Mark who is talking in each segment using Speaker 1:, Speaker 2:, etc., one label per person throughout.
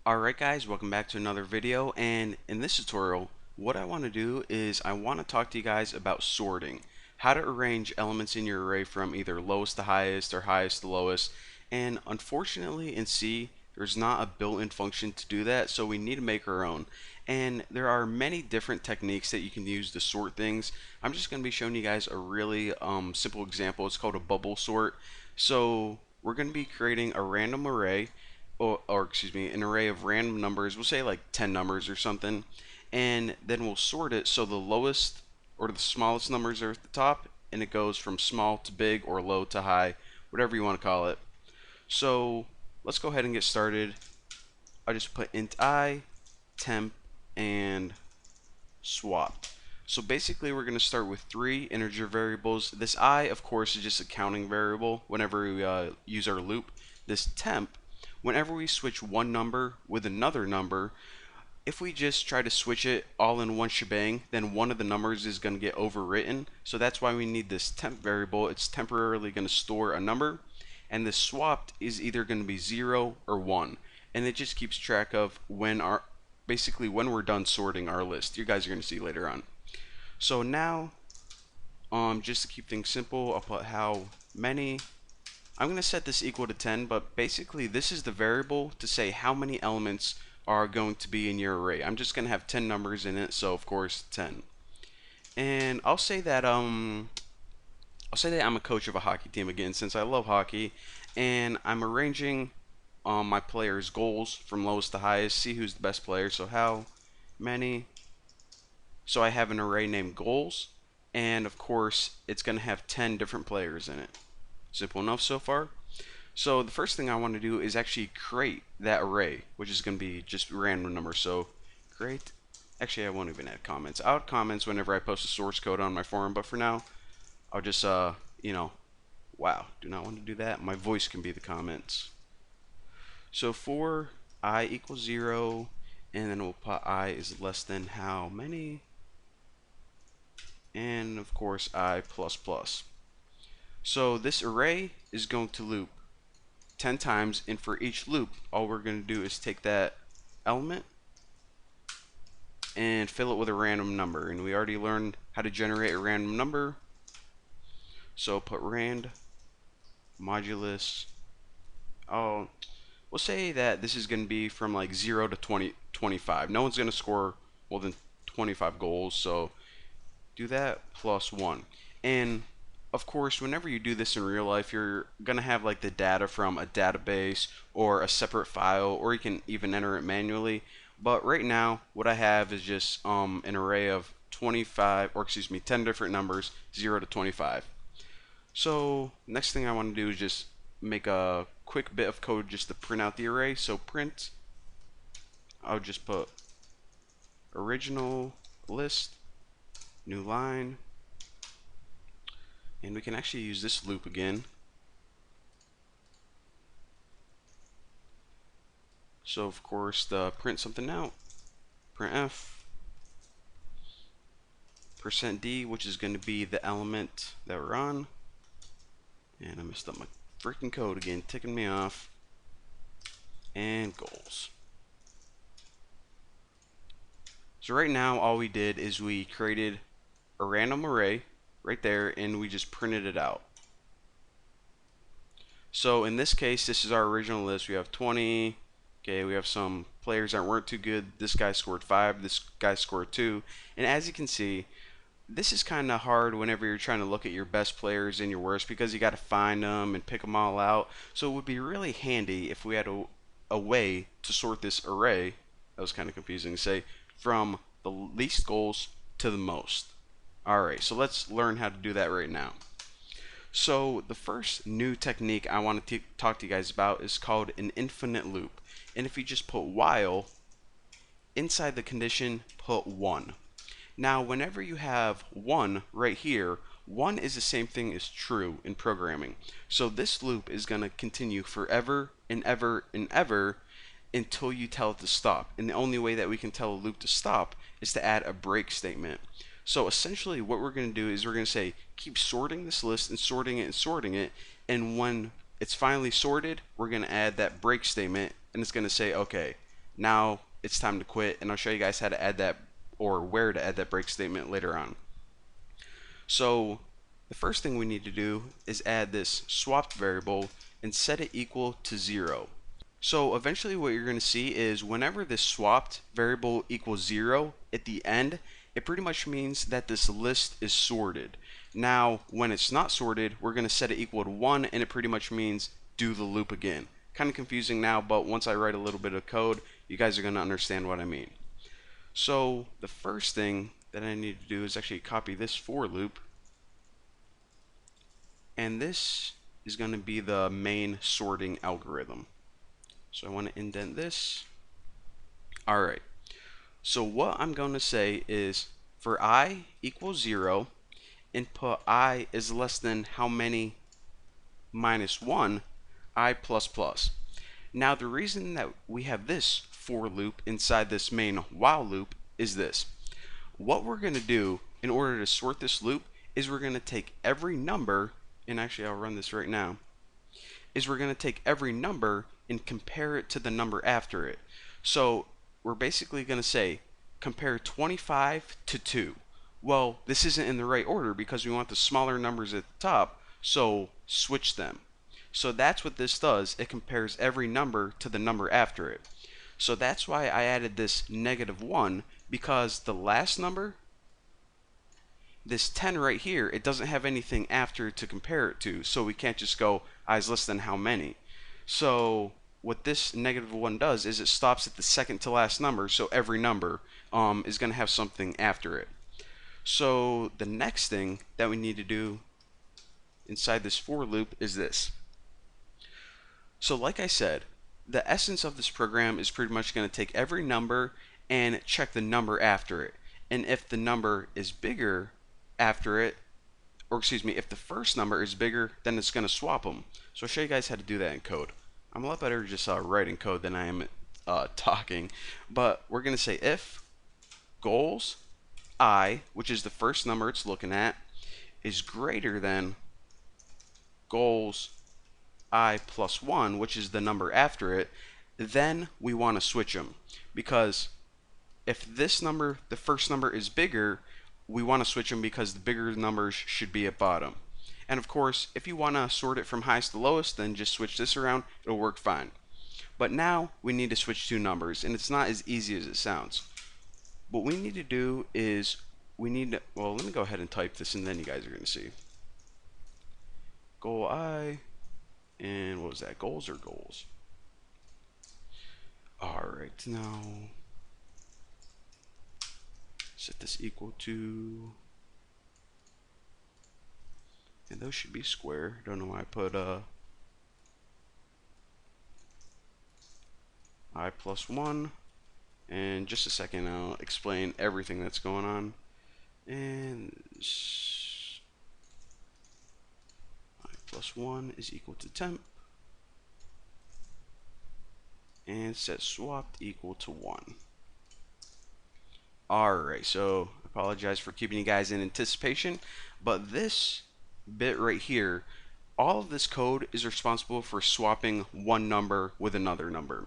Speaker 1: Alright guys, welcome back to another video, and in this tutorial what I want to do is I want to talk to you guys about sorting. How to arrange elements in your array from either lowest to highest or highest to lowest. And unfortunately in C there's not a built-in function to do that, so we need to make our own. And there are many different techniques that you can use to sort things. I'm just going to be showing you guys a really simple example. It's called a bubble sort. So we're going to be creating a random array or excuse me, an array of random numbers. We'll say like 10 numbers or something, and then we'll sort it so the lowest or the smallest numbers are at the top, and it goes from small to big or low to high, whatever you want to call it. So let's go ahead and get started. I just put int I, temp, and swap. So basically we're going to start with three integer variables. This I, of course, is just a counting variable whenever we use our loop. This temp, whenever we switch one number with another number, if we just try to switch it all in one shebang, then one of the numbers is going to get overwritten. So that's why we need this temp variable. It's temporarily going to store a number, and this swapped is either going to be 0 or 1, and it just keeps track of when basically when we're done sorting our list. You guys are going to see later on. So now, just to keep things simple, I'll put how many. I'm going to set this equal to 10, but basically this is the variable to say how many elements are going to be in your array. I'm just going to have 10 numbers in it, so of course 10. And I'll say that I'm a coach of a hockey team again, since I love hockey, and I'm arranging my players' goals from lowest to highest, see who's the best player. So how many. So I have an array named goals, and of course it's going to have 10 different players in it. Simple enough so far. So the first thing I want to do is actually create that array, which is going to be just random numbers. So create. Actually, I won't even add comments. I'll add comments whenever I post a source code on my forum, but for now I'll just wow, do not want to do that. My voice can be the comments. So for I equals 0, and then we'll put I is less than how many, and of course I plus plus. So this array is going to loop 10 times, and for each loop all we're going to do is take that element and fill it with a random number, and we already learned how to generate a random number. So put rand modulus. Oh, we'll say that this is going to be from like 0 to 25. No one's going to score more than 25 goals, so do that plus 1. And of course, whenever you do this in real life, you're going to have like the data from a database or a separate file, or you can even enter it manually. But right now, what I have is just an array of 10 different numbers, 0 to 25. So next thing I want to do is just make a quick bit of code just to print out the array. So print, I'll just put original list, new line, and we can actually use this loop again. So of course the print something out, printf %d, which is going to be the element that we're on. And I messed up my freaking code again, ticking me off. And goals. So right now all we did is we created a random array right there, and we just printed it out. So in this case, this is our original list. We have 20. Okay, we have some players that weren't too good. This guy scored 5, this guy scored 2. And as you can see, this is kind of hard whenever you're trying to look at your best players and your worst, because you got to find them and pick them all out. So it would be really handy if we had a way to sort this array. That was kind of confusing to say, from the least goals to the most. Alright, so let's learn how to do that right now. So the first new technique I want to talk to you guys about is called an infinite loop. And if you just put while, inside the condition put 1. Now whenever you have 1 right here, 1 is the same thing as true in programming. So this loop is going to continue forever and ever and ever until you tell it to stop. And the only way that we can tell a loop to stop is to add a break statement. So essentially what we're going to do is we're going to say keep sorting this list and sorting it and sorting it, and when it's finally sorted, we're going to add that break statement, and it's going to say, okay, Now it's time to quit, and I'll show you guys how to add that, or where to add that break statement later on. So the first thing we need to do is add this swapped variable and set it equal to 0. So eventually what you're going to see is whenever this swapped variable equals 0 at the end, it pretty much means that this list is sorted. Now when it's not sorted, we're going to set it equal to 1, and it pretty much means do the loop again. Kind of confusing now, but once I write a little bit of code, you guys are going to understand what I mean. So the first thing that I need to do is actually copy this for loop, and this is going to be the main sorting algorithm. So I want to indent this. Alright, so what I'm going to say is for I equals 0, input I is less than how many minus 1, I plus plus. Now the reason that we have this for loop inside this main while loop is this. What we're going to do in order to sort this loop is we're going to take every number, and actually I'll run this right now, is we're going to take every number and compare it to the number after it. So we're basically going to say compare 25 to 2. Well, this isn't in the right order because we want the smaller numbers at the top, so switch them. So that's what this does. It compares every number to the number after it. So that's why I added this -1, because the last number, this 10 right here, it doesn't have anything after to compare it to, so we can't just go I is less than how many. So what this -1 does is it stops at the second to last number, so every number is going to have something after it. So the next thing that we need to do inside this for loop is this. So like I said, the essence of this program is pretty much going to take every number and check the number after it. And if the number is bigger after it, or excuse me, if the first number is bigger, then it's going to swap them. So I'll show you guys how to do that in code. I'm a lot better just writing code than I am talking. But we're going to say if goals I, which is the first number it's looking at, is greater than goals I plus 1, which is the number after it, then we want to switch them. Because if this number, the first number, is bigger, we want to switch them because the bigger numbers should be at bottom. And of course, if you want to sort it from highest to lowest, then just switch this around, it'll work fine. But now we need to switch two numbers, and it's not as easy as it sounds. What we need to do is we need to, well, let me go ahead and type this, and then you guys are going to see. Goal I, and what was that, goals or goals? Alright, now set this equal to, and those should be square. Don't know why I put I plus 1. And just a second, I'll explain everything that's going on. And I plus 1 is equal to temp, and set swapped equal to 1. Alright, so I apologize for keeping you guys in anticipation, but this bit right here, all of this code is responsible for swapping one number with another number.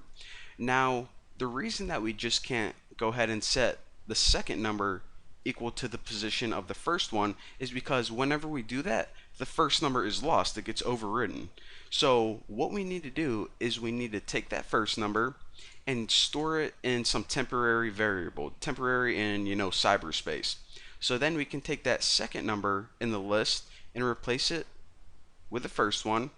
Speaker 1: Now, the reason that we just can't go ahead and set the second number equal to the position of the first one is because whenever we do that, the first number is lost. It gets overridden. So what we need to do is we need to take that first number and store it in some temporary variable, temporary in, cyberspace. So then we can take that second number in the list and replace it with the first one,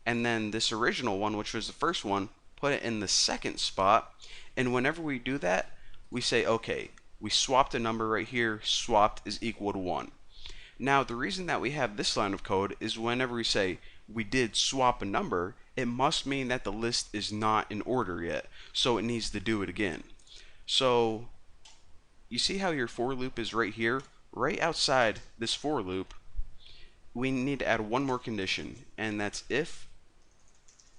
Speaker 1: and then this original one, which was the first one, put it in the second spot. And whenever we do that, we say, okay, we swapped a number right here, swapped is equal to 1. Now, the reason that we have this line of code is whenever we say we did swap a number, it must mean that the list is not in order yet, so it needs to do it again. So you see how your for loop is right here? Right outside this for loop, we need to add one more condition, and that's if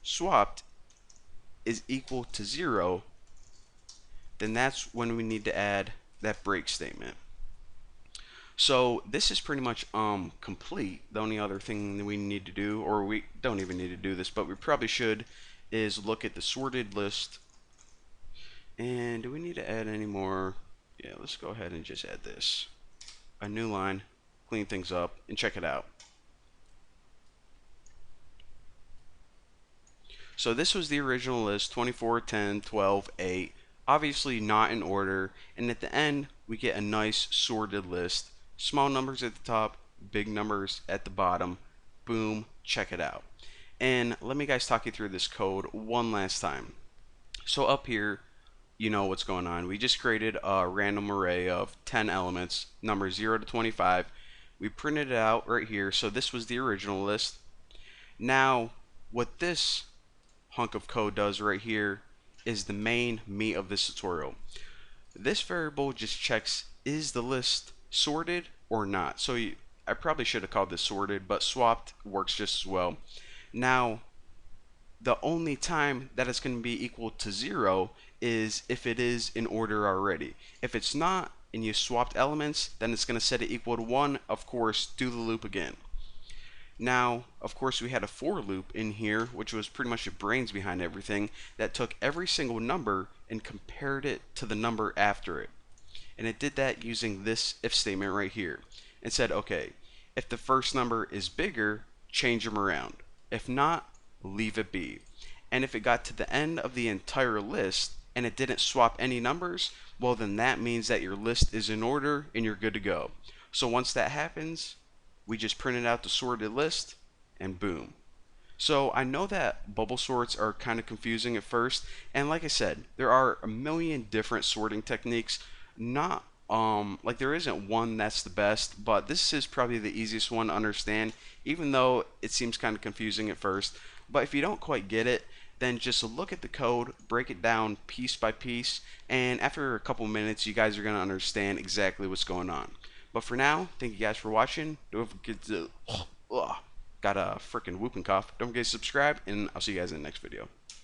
Speaker 1: swapped is equal to 0, then that's when we need to add that break statement. So this is pretty much complete. The only other thing that we need to do, or we don't even need to do this, but we probably should, is look at the sorted list And do we need to add any more? Yeah, let's go ahead and just add this. A new line, clean things up, and check it out. So this was the original list, 24, 10, 12, 8. Obviously not in order. And at the end, we get a nice sorted list. Small numbers at the top, big numbers at the bottom. Boom, check it out. And let me guys talk you through this code one last time. So up here, you know what's going on. We just created a random array of 10 elements, numbers 0 to 25. We printed it out right here. So this was the original list. Now, what this hunk of code does right here is the main meat of this tutorial. This variable just checks, is the list sorted or not? So I probably should have called this sorted, but swapped works just as well. Now, the only time that it's going to be equal to 0 is if it is in order already. If it's not and you swapped elements, then it's going to set it equal to 1. Of course, do the loop again. Now, of course, we had a for loop in here, which was pretty much the brains behind everything, that took every single number and compared it to the number after it. And it did that using this if statement right here. And said, okay, if the first number is bigger, change them around. If not, leave it be. And if it got to the end of the entire list and it didn't swap any numbers, well, then that means that your list is in order and you're good to go. So once that happens, we just printed out the sorted list and boom. So I know that bubble sorts are kind of confusing at first, and like I said, there are a million different sorting techniques. Not like there isn't one that's the best, but this is probably the easiest one to understand, even though it seems kind of confusing at first. But if you don't quite get it, then just look at the code, break it down piece by piece, and after a couple minutes, you guys are going to understand exactly what's going on. But for now, thank you guys for watching. Don't forget to got a freaking whooping cough. Don't forget to subscribe, and I'll see you guys in the next video.